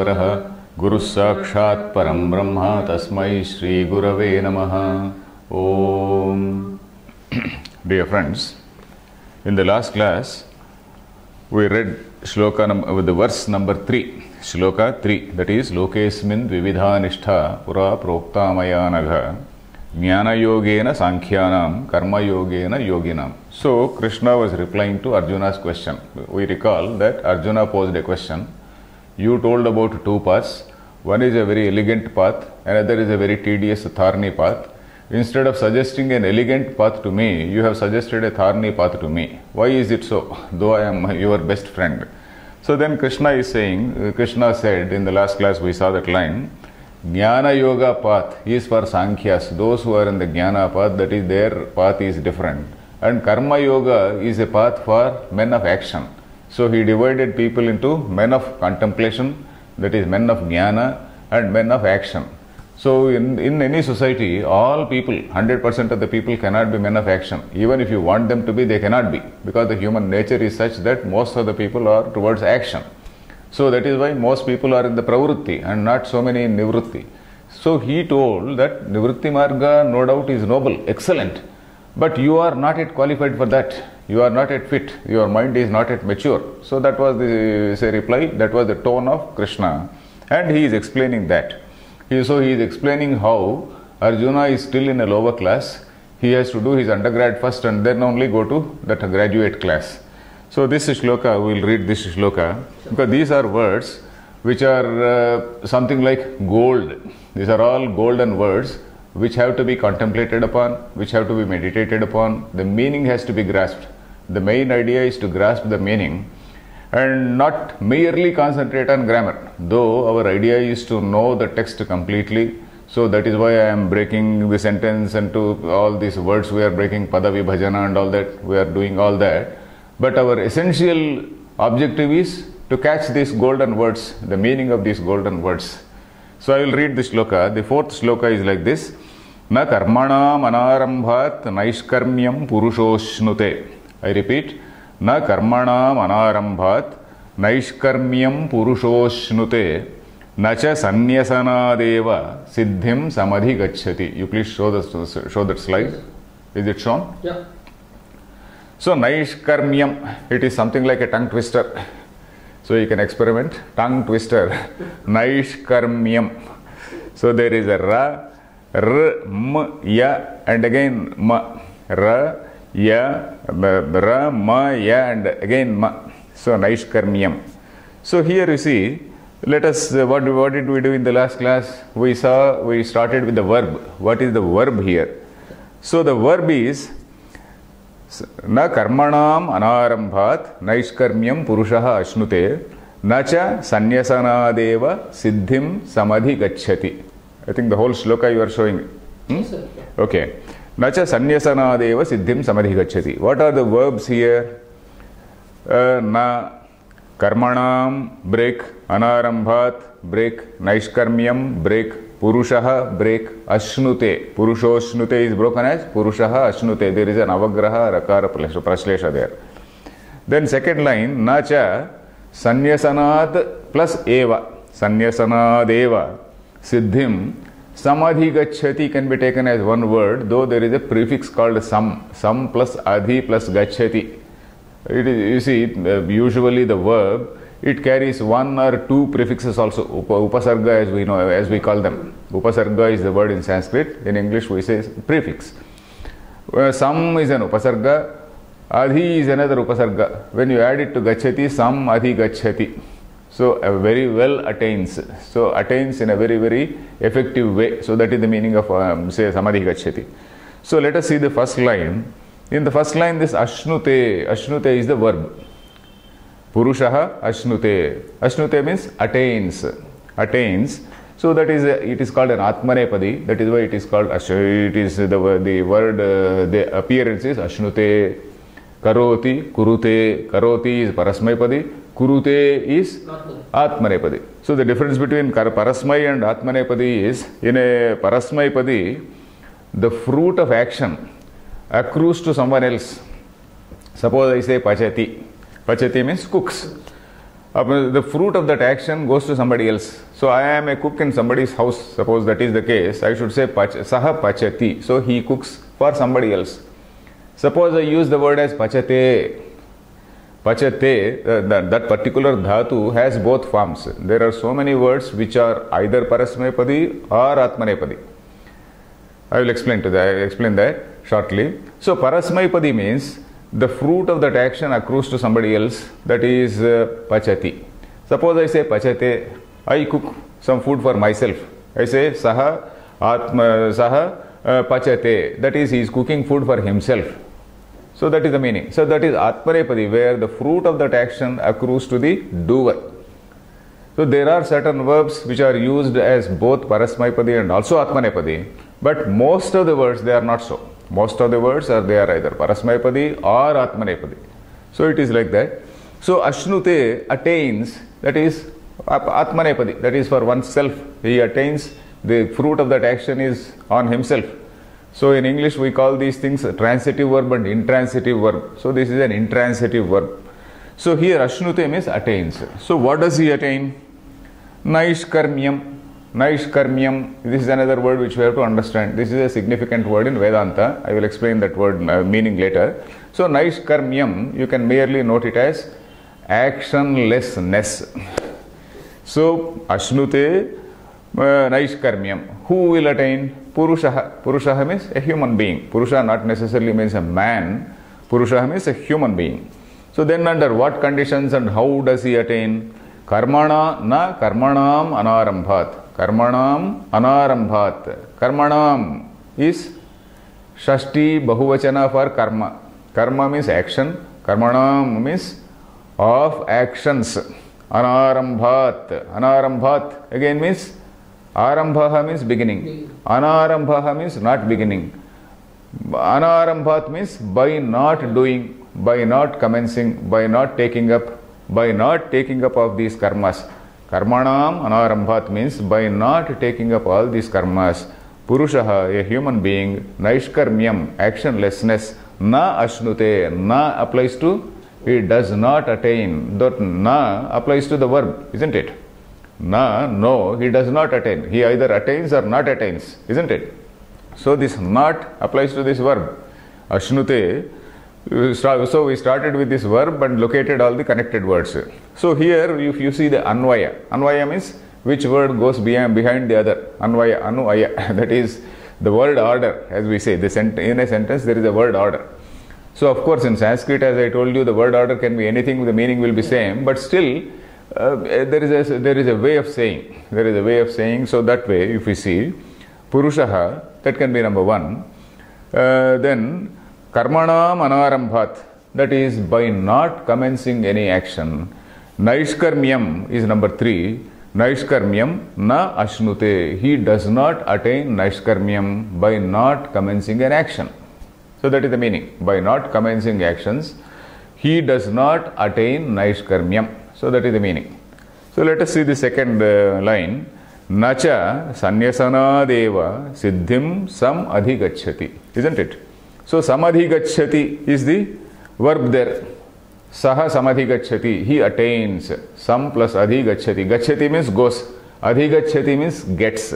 परमेश्वरः गुरुः साक्षात् परं ब्रह्म तस्मै श्री गुरवे नमः. Om. Dear friends, in the last class we read shloka with the verse number 3, shloka 3, that is lokesmin vividha nishtha pura prokta maya nagha jnana yogena sankhyanam karma yogena yoginam. So Krishna was replying to Arjuna's question. We recall that Arjuna posed a question. You told about two paths. One is a very elegant path, another is a very tedious thorny path. Instead of suggesting an elegant path to me, you have suggested a thorny path to me. Why is it so, though I am your best friend? So then Krishna is saying, Krishna said in the last class we saw that line, Jnana Yoga path is for Sankhyas, those who are in the Jnana path, that is their path is different. And Karma Yoga is a path for men of action. So he divided people into men of contemplation, that is men of Jnana, and men of action. So in any society, all people, 100% of the people cannot be men of action. Even if you want them to be, they cannot be, because the human nature is such that most of the people are towards action. So that is why most people are in the pravrutti and not so many in nivrutti. So he told that nivrutti marga no doubt is noble, excellent, but you are not yet qualified for that. You are not yet fit. Your mind is not yet mature. So that was the reply. That was the tone of Krishna, and he is explaining that. So he is explaining how Arjuna is still in a lower class. He has to do his undergrad first and then only go to that graduate class. So this shloka, we will read this shloka, because these are words which are something like gold. These are all golden words which have to be contemplated upon, which have to be meditated upon. The meaning has to be grasped. The main idea is to grasp the meaning and not merely concentrate on grammar, though our idea is to know the text completely. So that is why I am breaking the sentence into all these words. We are breaking pada vibhajana and all that. We are doing all that. But our essential objective is to catch these golden words, the meaning of these golden words. So I will read this shloka. The fourth shloka is like this. Na karmanam anarambhat naishkarmyam purushoshnute. I repeat. Na karmanam anarambhat naishkarmyam purushoshnute na cha sanyasanadeva siddhim samadhi gacchati. You please show that slide. Is it shown? Yeah. So naishkarmyam, it is something like a tongue twister. So you can experiment. Tongue twister. Naishkarmyam. So there is a ra, r, m, ya, and again ma. Ra, ya, ra, ma, ya, and again ma. So naishkarmyam. So here you see, let us, what did we do in the last class? We started with the verb. What is the verb here? So the verb is na karmanam anarambhat naishkarmyam purushaha ashnute na cha sanyasanadeva siddhim samadhi gacchati. I think the whole shloka you are showing. Yes, sir. Okay. Na cha sanyasanadeva siddhim samadhi gacchati. What are the verbs here? Na karmanam, break, anarambhat, break, naishkarmyam, break, purushaha, break, ashnute. Purushoshnute is broken as purushaha ashnute. There is an avagraha rakara praslesha there. Then second line, na cha sanyasanat plus eva. Sanyasanadeva siddhim samadhi gacchati can be taken as one word, though there is a prefix called sam. Sam plus adhi plus gacchati. It is, you see, usually the verb, it carries one or two prefixes also. Upasarga, as we know, as we call them. Upasarga is the word in Sanskrit. In English we say prefix. Sam is an upasarga. Adhi is another upasarga. When you add it to gacchati, sam adhi gacchati. So very well attains. So attains in a very, very effective way. So that is the meaning of say samadhi gacchati. So let us see the first line. In the first line, this ashnute. Ashnute is the verb. Purushaha ashnute. Ashnute means attains. Attains. So that is it is called an atmanepadi. That is why it is called it is the word the appearance is ashnute. Karoti, kurute. Karoti is parasmaipadi. Kurute is atmanepadi. So the difference between parasmai and atmanepadi is, in a parasmaipadi, the fruit of action accrues to someone else. Suppose I say pachati. Pachati means cooks. The fruit of that action goes to somebody else. So I am a cook in somebody's house. Suppose that is the case. I should say saha pachati. So he cooks for somebody else. Suppose I use the word as pachate. Pachate, that particular dhatu has both forms. There are so many words which are either parasmaipadi or atmanepadi. I will explain that shortly. So parasmaipadi means the fruit of that action accrues to somebody else. That is pachati. Suppose I say pachate, I cook some food for myself. I say saha pachate. That is, he is cooking food for himself. So that is the meaning. So that is atmanepadi, where the fruit of that action accrues to the doer. So there are certain verbs which are used as both parasmaipadi and also atmanepadi, but most of the words they are not so. Most of the words are either parasmaipadi or atmanepadi. So it is like that. So ashnute attains, that is atmanepadi, that is for oneself. He attains, the fruit of that action is on himself. So in English we call these things transitive verb and intransitive verb. So this is an intransitive verb. So here ashnute means attains. So what does he attain? Naishkarmyam. Naishkarmyam, this is another word which we have to understand. This is a significant word in Vedanta. I will explain that word meaning later. So Naishkarmyam, you can merely note it as actionlessness. So Ashnute Naishkarmyam. Who will attain? Purushaha. Purushaha means a human being. Purusha not necessarily means a man. Purushaha means a human being. So then under what conditions and how does he attain? Karmana na karmanam anarambhat. Karmanam anarambhat. Karmanam is Shashti Bahuvachana for karma. Karma means action. Karmanam means of actions. Anarambhat. Anarambhat again means Arambhaha means beginning. Anarambhaha means not beginning. Anarambhat means by not doing, by not commencing, by not taking up of these karmas. Karmanam anarambhat means by not taking up all these karmas. Purushaha, a human being, naishkarmyam, actionlessness, na ashnute, na applies to, he does not attain. That na applies to the verb, isn't it? Na, no, he does not attain. He either attains or not attains, isn't it? So this not applies to this verb. Ashnute. So we started with this verb and located all the connected words. So here if you see the anvaya. Anvaya means which word goes behind the other. Anvaya, anuvaya. That is the word order, as we say. In a sentence there is a word order. So of course in Sanskrit, as I told you, the word order can be anything, the meaning will be same, but still there is a way of saying. There is a way of saying. So that way, if we see Purushaha, that can be number one. Then Karmanam anarambhat, that is by not commencing any action. Naishkarmyam is number three. Naishkarmyam na ashnute, he does not attain Naishkarmyam by not commencing an action. So that is the meaning. By not commencing actions, he does not attain Naishkarmyam. So that is the meaning. So let us see the second line. Nacha sanyasanadeva siddhim sam adhigacchati. Isn't it? So samadhigacchati is the verb there. Saha samadhigacchati, he attains. Sam plus adhigacchati. Gacchati means goes. Adhigacchati means gets.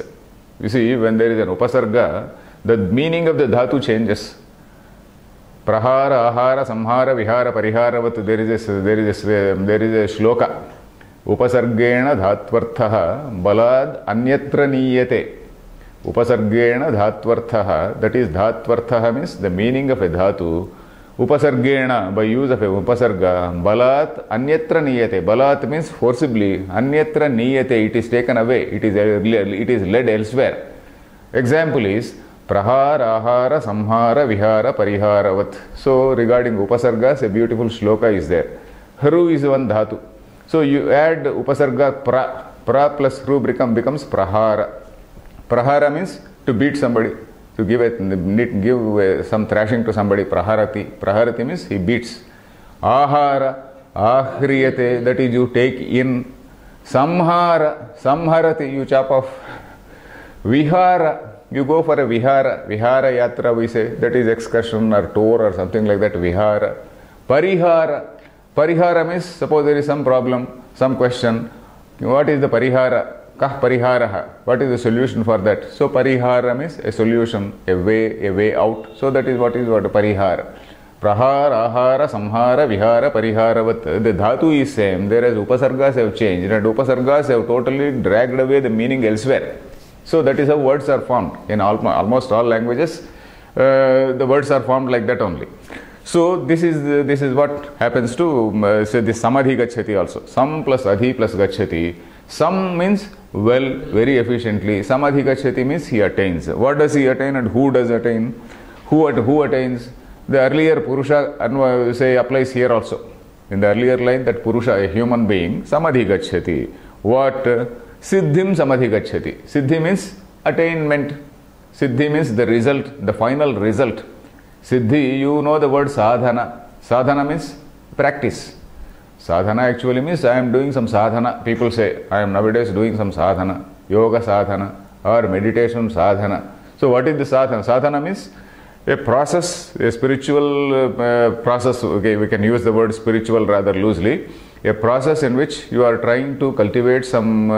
You see, when there is an upasarga, the meaning of the dhatu changes. Prahara, ahara, samhara, vihara, pariharavat. There is a shloka. Upasargena dhatvarthaha balad anyatra niyate. Upasargena dhatvarthaha, that is dhatvarthaha means the meaning of a dhatu. Upasargena, by use of a upasarga, balat anyatra niyate. Balat means forcibly. Anyatra niyate, it is taken away. It is led elsewhere. Example is Prahara, ahara, samhara, vihara, pariharavat. So regarding upasargas, a beautiful shloka is there. Haru is one dhatu. So you add upasarga pra. Pra plus ru becomes prahara. Prahara means to beat somebody, to give some thrashing to somebody. Praharati. Praharati means he beats. Ahara, ahriyate, that is you take in. Samhara, samharati, you chop off. Vihara, you go for a vihara. Vihara yatra we say, that is excursion or tour or something like that. Vihara. Parihara, Parihara means, suppose there is some problem, some question, what is the parihara? Kah pariharaha? What is the solution for that? So parihara means a solution, a way out. So that is what parihara. Prahara, ahara, samhara, vihara, pariharavat. The dhatu is same, whereas upasargas have changed, and upasargas have totally dragged away the meaning elsewhere. So that is how words are formed. In almost all languages, the words are formed like that only. So this is what happens to say this samadhi gacchati also. Sam plus adhi plus gacchati. Sam means well, very efficiently. Samadhi gacchati means he attains. What does he attain and who does attain? Who attains? The earlier Purusha applies here also. In the earlier line, that Purusha, a human being, samadhi gacchati. What? Siddhim samadhi gacchati. Siddhi means attainment. Siddhi means the result, the final result. Siddhi, you know the word sadhana. Sadhana means practice. Sadhana actually means I am doing some sadhana. People say, I am nowadays doing some sadhana, yoga sadhana or meditation sadhana. So what is the sadhana? Sadhana means a process, a spiritual process. Okay, we can use the word spiritual rather loosely. A process in which you are trying to cultivate some,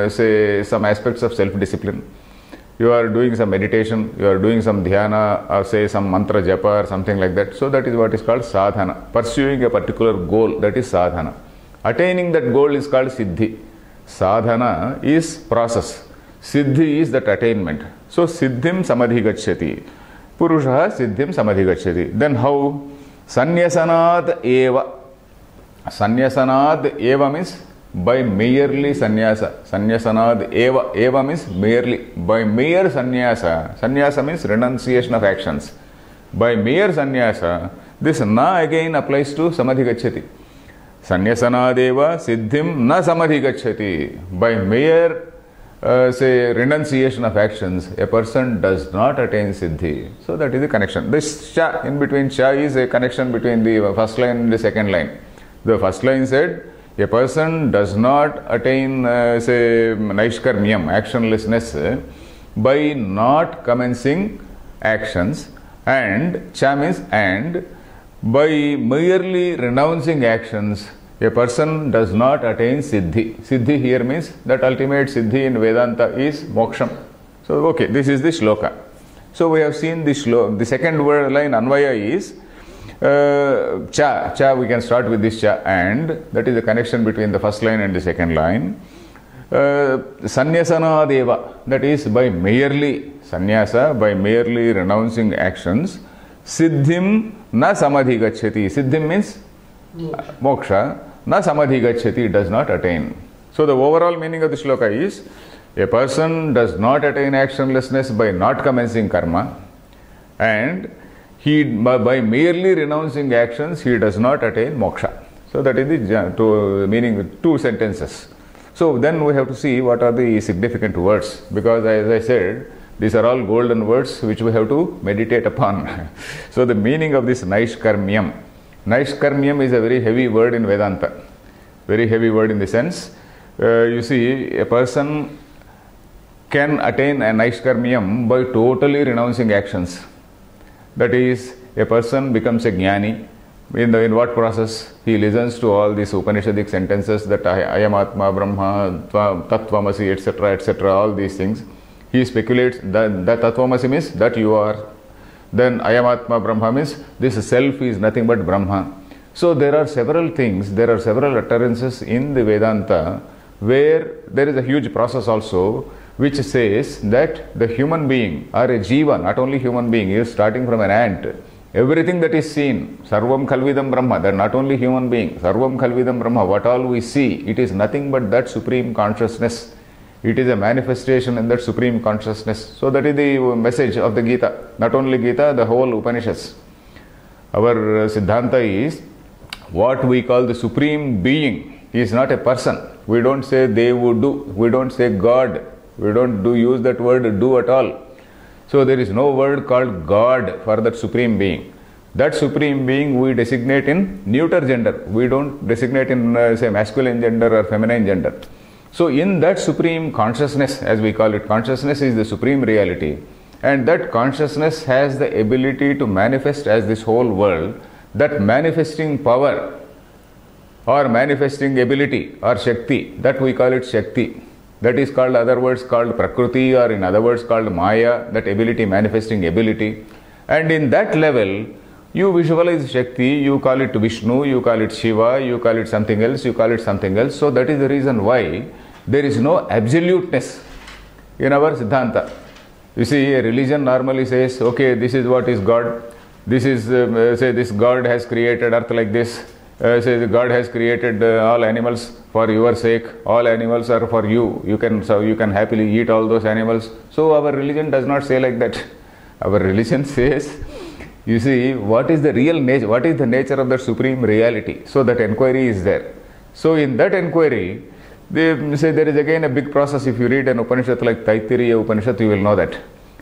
some aspects of self-discipline. You are doing some meditation, you are doing some dhyana, or say some mantra japa or something like that. So that is what is called sadhana. Pursuing a particular goal, that is sadhana. Attaining that goal is called siddhi. Sadhana is process. Siddhi is that attainment. So siddhim samadhi gacchati. Purusha siddhim samadhi gacchati. Then how? Sanyasanad eva. Sanyasanad eva means by merely sannyasa. Sanyasanad eva. Eva means merely. By mere sannyasa. Sannyasa means renunciation of actions. By mere sannyasa, this na again applies to samadhi gacchati. Sanyasanad eva siddhim na samadhi gacchati. By mere renunciation of actions, a person does not attain siddhi. So that is the connection. This cha in between, cha is a connection between the first line and the second line. The first line said, a person does not attain, naishkarmyam, actionlessness, by not commencing actions, and cha means and, by merely renouncing actions, a person does not attain siddhi. Siddhi here means that ultimate siddhi in Vedanta is moksham. So, okay, this is the shloka. So, we have seen this shloka. The second word line, Anvaya, is cha, we can start with this cha, and that is the connection between the first line and the second line. Sanyasana deva, that is by merely sannyasa, by merely renouncing actions. Siddhim na samadhi gacchati. Siddhim means moksha. Na samadhi gacchati, does not attain. So the overall meaning of the shloka is, a person does not attain actionlessness by not commencing karma, and he, by merely renouncing actions, he does not attain moksha. So that is the meaning, two sentences. So then we have to see what are the significant words, because as I said, these are all golden words which we have to meditate upon. So the meaning of this naishkarmyam. Naishkarmyam is a very heavy word in Vedanta. Very heavy word in the sense, you see, a person can attain a naishkarmyam by totally renouncing actions. That is, a person becomes a jnani. In what process? He listens to all these Upanishadic sentences that I am Atma, Brahma, Tattvamasi, etc., etc., all these things. He speculates that Tattvamasi means that you are. Then I am Atma, Brahma means this self is nothing but Brahma. So there are several things, there are several utterances in the Vedanta where there is a huge process also which says that the human being or a jiva, not only human being, is starting from an ant. Everything that is seen, Sarvam Khalvidam Brahma, that not only human being, Sarvam Khalvidam Brahma, what all we see, it is nothing but that supreme consciousness. It is a manifestation in that supreme consciousness. So that is the message of the Gita. Not only Gita, the whole Upanishads. Our Siddhanta is what we call the supreme being. He is not a person. We don't say Devudu. We don't say God. We don't use that word do at all. So there is no word called God for that supreme being. That supreme being we designate in neuter gender. We don't designate in say masculine gender or feminine gender. So in that supreme consciousness, as we call it, consciousness is the supreme reality. And that consciousness has the ability to manifest as this whole world. That manifesting power or manifesting ability or Shakti, that we call it Shakti. That is called, other words called Prakriti, or in other words called Maya, that ability, manifesting ability. And in that level, you visualize Shakti, you call it Vishnu, you call it Shiva, you call it something else, you call it something else. So that is the reason why there is no absoluteness in our Siddhanta. You see, a religion normally says, okay, this is what is God. This is, say, this God has created earth like this. Say, God has created all animals for your sake. All animals are for you. You can happily eat all those animals. So our religion does not say like that. Our religion says, you see, what is the real nature? What is the nature of the supreme reality? So that inquiry is there. So in that inquiry, they say there is again a big process. If you read an Upanishad like Taittiriya Upanishad, you will know that.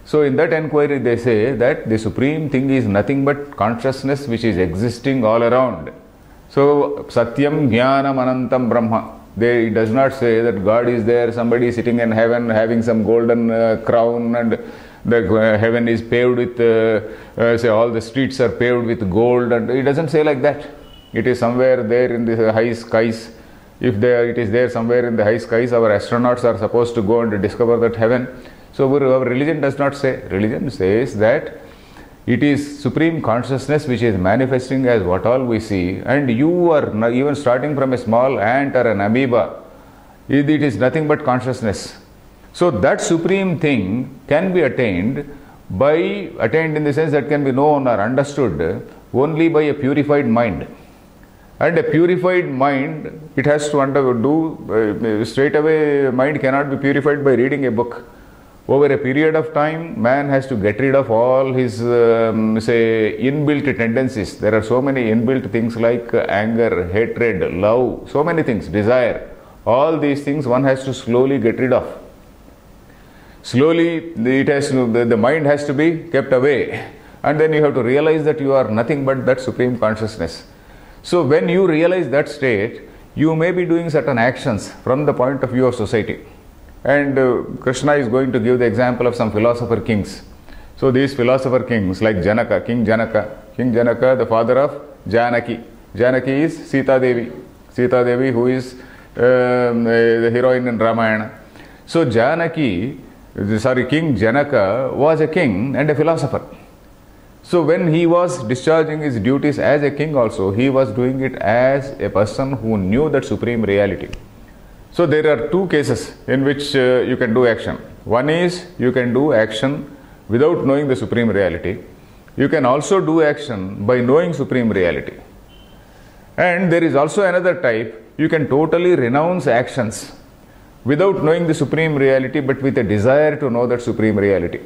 So in that inquiry, they say that the supreme thing is nothing but consciousness which is existing all around. So Satyam Jnanam Anantam Brahma. It does not say that God is there, somebody sitting in heaven having some golden crown, and the heaven is paved with, say, all the streets are paved with gold, and it doesn't say like that. It is somewhere there in the high skies. If it is there somewhere in the high skies, our astronauts are supposed to go and discover that heaven. So our religion does not say. Religion says that it is supreme consciousness which is manifesting as what all we see, and you are even starting from a small ant or an amoeba, it is nothing but consciousness. So that supreme thing can be attained in the sense that can be known or understood only by a purified mind. And a purified mind, it has to do straight away. Mind cannot be purified by reading a book. Over a period of time, man has to get rid of all his, say, inbuilt tendencies. There are so many inbuilt things like anger, hatred, love, so many things, desire. All these things one has to slowly get rid of. Slowly, the mind has to be kept away. And then you have to realize that you are nothing but that supreme consciousness. So when you realize that state, you may be doing certain actions from the point of view of society. And Krishna is going to give the example of some philosopher kings. So these philosopher kings like Janaka, King Janaka, the father of Janaki. Janaki is Sita Devi. Sita Devi, who is the heroine in Ramayana. So King Janaka was a king and a philosopher. So when he was discharging his duties as a king also, he was doing it as a person who knew that supreme reality. So there are two cases in which you can do action. One is you can do action without knowing the supreme reality. You can also do action by knowing supreme reality. And there is also another type. You can totally renounce actions without knowing the supreme reality, but with a desire to know that supreme reality.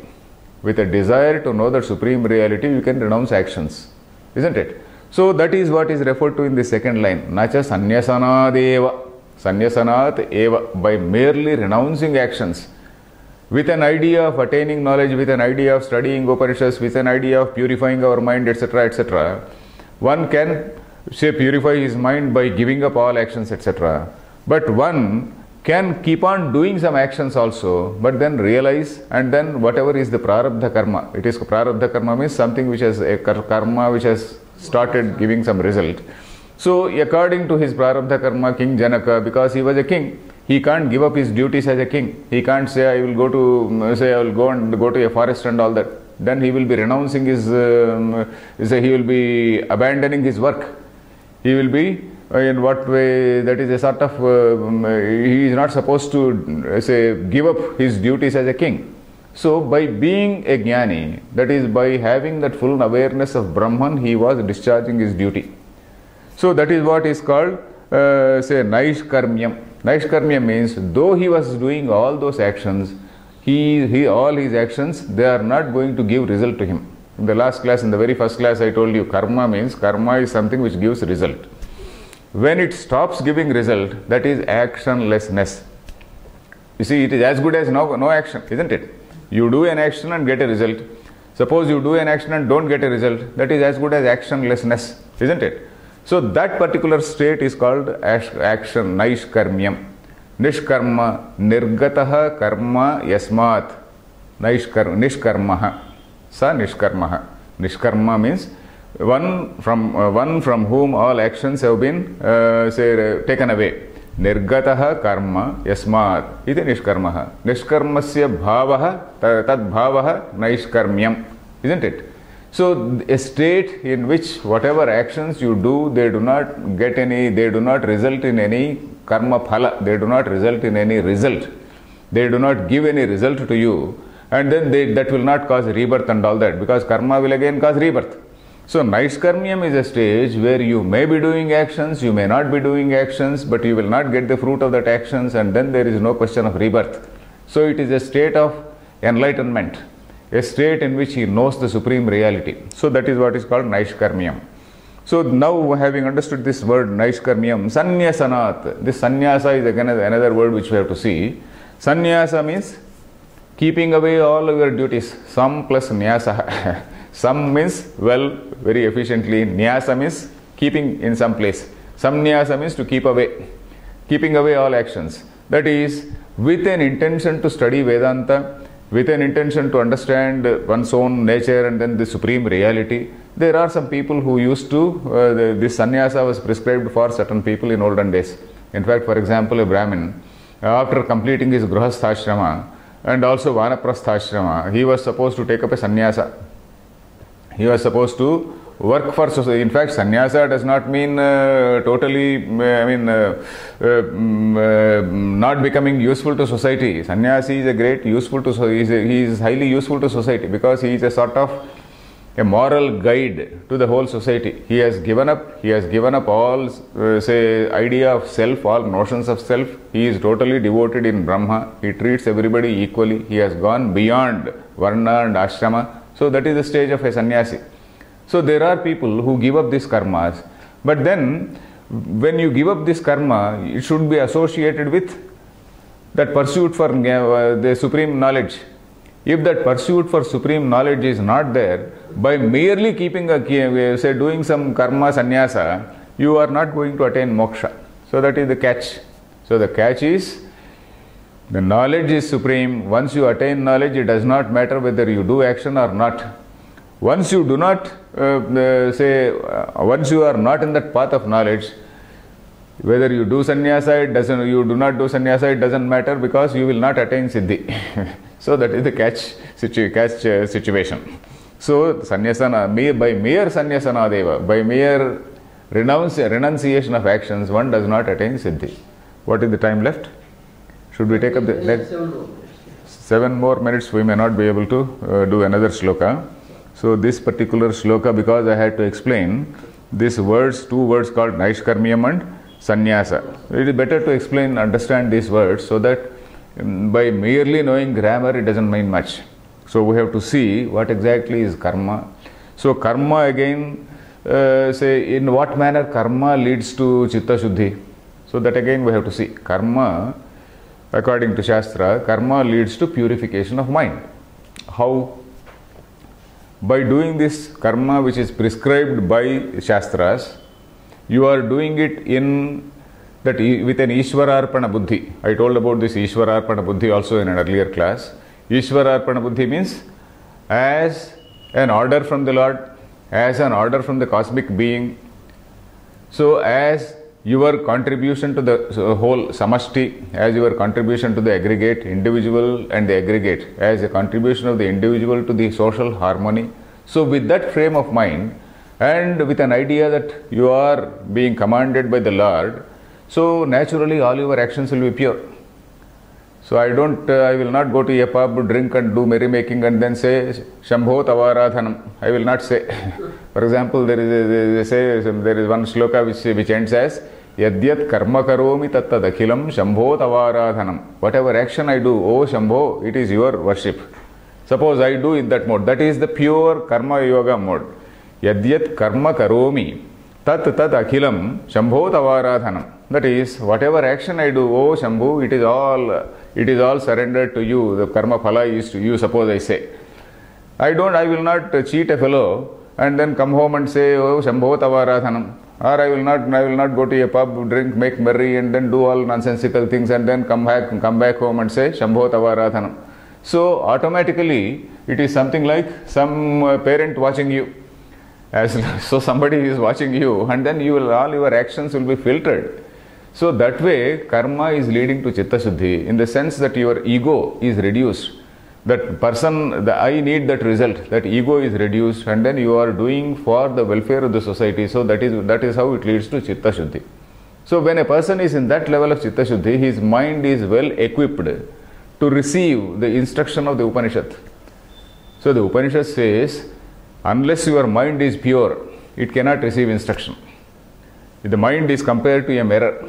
With a desire to know that supreme reality, you can renounce actions. Isn't it? So that is what is referred to in the second line. Nacha sanyasanadeva. Sanyasanat eva, by merely renouncing actions, with an idea of attaining knowledge, with an idea of studying Upanishads, with an idea of purifying our mind, etc., etc. One can, say, purify his mind by giving up all actions, etc. But one can keep on doing some actions also, but then realize, and then whatever is the prarabdha karma, it is prarabdha karma means something which has a karma which has started giving some result. So according to his prarabdha karma, King Janaka, because he was a king, he can't give up his duties as a king. He can't say, I will go to a forest and all that. Then he will be renouncing his, he will be abandoning his work. He will be, in what way, that is a sort of, he is not supposed to, say, give up his duties as a king. So by being a jnani, that is by having that full awareness of Brahman, he was discharging his duty. So that is what is called, say, Naishkarmyam. Naishkarmyam means, though he was doing all those actions, all his actions, they are not going to give result to him. In the last class, in the very first class, I told you, karma is something which gives result. When it stops giving result, that is actionlessness. You see, it is as good as no action, isn't it? You do an action and get a result. Suppose you do an action and don't get a result, that is as good as actionlessness, isn't it? So that particular state is called action, naishkarmyam. Nishkarma, nirgataha karma yasmat. Nishkarmaha. Sa nishkarmaha. Nishkarma means one from whom all actions have been taken away. Nirgataha karma yasmat iti nishkarmaha. Nishkarmasya bhavaha tad bhavaha naishkarmyam. Isn't it? So a state in which whatever actions you do, they do not result in any karma phala, they do not result in any result, they do not give any result to you, and then that will not cause rebirth and all that, because karma will again cause rebirth. So Naishkarmyam is a stage where you may be doing actions, you may not be doing actions, but you will not get the fruit of that actions, and then there is no question of rebirth. So it is a state of enlightenment, a state in which he knows the supreme reality. So that is what is called Naishkarmyam. So now, having understood this word Naishkarmyam, Sannyasanat, this sannyasa is again another word which we have to see. Sannyasa means keeping away all your duties. Sam plus nyasa. Sam means, well, very efficiently. Nyasa means keeping in some place. Samnyasa means to keep away. Keeping away all actions. That is, with an intention to study Vedanta, with an intention to understand one's own nature and then the supreme reality. There are some people who used to, this sannyasa was prescribed for certain people in olden days. In fact, for example, a Brahmin, after completing his grahasthashrama and also vanaprasthashrama, he was supposed to take up a sannyasa. He was supposed to work for society. In fact, sannyasa does not mean totally, not becoming useful to society. Sannyasi is a great useful to society. He is highly useful to society because he is a sort of a moral guide to the whole society. He has given up all idea of self, all notions of self. He is totally devoted in Brahma. He treats everybody equally. He has gone beyond varna and ashrama. So that is the stage of a sannyasi. So there are people who give up these karmas, but then when you give up this karma, it should be associated with that pursuit for the supreme knowledge. If that pursuit for supreme knowledge is not there, by merely doing some karma sannyasa, you are not going to attain moksha. So that is the catch. So the catch is, the knowledge is supreme. Once you attain knowledge, it does not matter whether you do action or not. Once you do not, once you are not in that path of knowledge, whether you do sannyasa, you do not do sannyasa, it doesn't matter because you will not attain siddhi. So that is the catch situation. So sannyasana, by mere sannyasana deva, by mere renunciation of actions, one does not attain siddhi. What is the time left? Should we take up the next 7 more minutes? We may not be able to do another shloka. So this particular shloka, because I had to explain these words, 2 words called Naishkarmyam and Sannyasa. It is better to explain, understand these words, so that by merely knowing grammar, it doesn't mean much. So we have to see what exactly is karma. So karma again, in what manner karma leads to chitta shuddhi. So that again we have to see. Karma, according to Shastra, karma leads to purification of mind. How? By doing this karma which is prescribed by Shastras, you are doing it in that with an Ishwararpana Buddhi. I told about this Ishwararpana Buddhi also in an earlier class. Ishwararpana Buddhi means as an order from the Lord, as an order from the cosmic being. So as your contribution to the whole samashti, as your contribution to the aggregate, individual and the aggregate, as a contribution of the individual to the social harmony. So with that frame of mind and with an idea that you are being commanded by the Lord, so naturally all your actions will be pure. So I will not go to a pub, drink and do merrymaking and then say Shambho Tavaradhanam. I will not say. For example, there is one shloka which ends as Yadyat karma karomi tattad akhilam Shambho Tavaradhanam. Whatever action I do, oh Shambho, it is your worship. Suppose I do in that mode. That is the pure karma yoga mode. Yadyat karma karomi tat akhilam Shambho Tavaradhanam. That is, whatever action I do, oh Shambhu, it is all surrendered to you. The karma phala is to you, suppose I say. I will not cheat a fellow and then come home and say, oh Shambho Tavaradhanam. Or I will not go to a pub, drink, make merry and then do all nonsensical things and then come back home and say Shambho Tavaradhanam. So automatically it is something like some parent watching you. So somebody is watching you, and then all your actions will be filtered. So that way, karma is leading to Chitta Shuddhi in the sense that your ego is reduced. That person, I need that result, that ego is reduced, and then you are doing for the welfare of the society. So that is how it leads to Chitta Shuddhi. So when a person is in that level of Chitta Shuddhi, his mind is well equipped to receive the instruction of the Upanishad. So the Upanishad says, unless your mind is pure, it cannot receive instruction. The mind is compared to a mirror.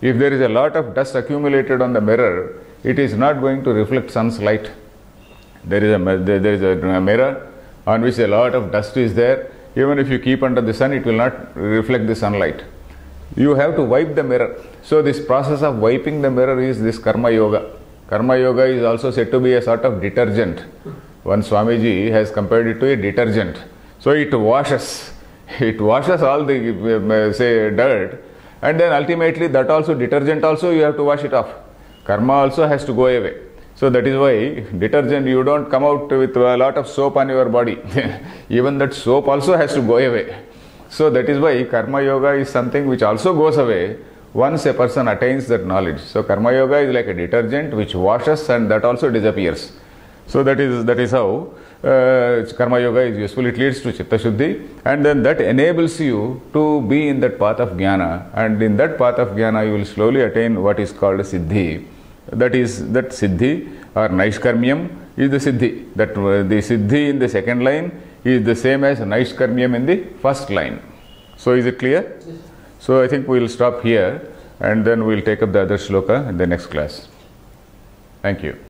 If there is a lot of dust accumulated on the mirror, it is not going to reflect sun's light. There is a mirror on which a lot of dust is there. Even if you keep under the sun, it will not reflect the sunlight. You have to wipe the mirror. So this process of wiping the mirror is this karma yoga. Karma yoga is also said to be a sort of detergent. One Swamiji has compared it to a detergent. So it washes all the dirt, and then ultimately that also, detergent also, you have to wash it off. Karma also has to go away. So that is why detergent, you don't come out with a lot of soap on your body. Even that soap also has to go away. So that is why karma yoga is something which also goes away once a person attains that knowledge. So karma yoga is like a detergent which washes, and that also disappears. So that is how karma yoga is useful. It leads to Chitta Shuddhi, and then that enables you to be in that path of jnana, and in that path of jnana you will slowly attain what is called siddhi. That siddhi or naishkarmyam is the siddhi. That the siddhi in the second line is the same as naishkarmyam in the first line. So is it clear? Yes. So I think we will stop here, and then we will take up the other shloka in the next class. Thank you.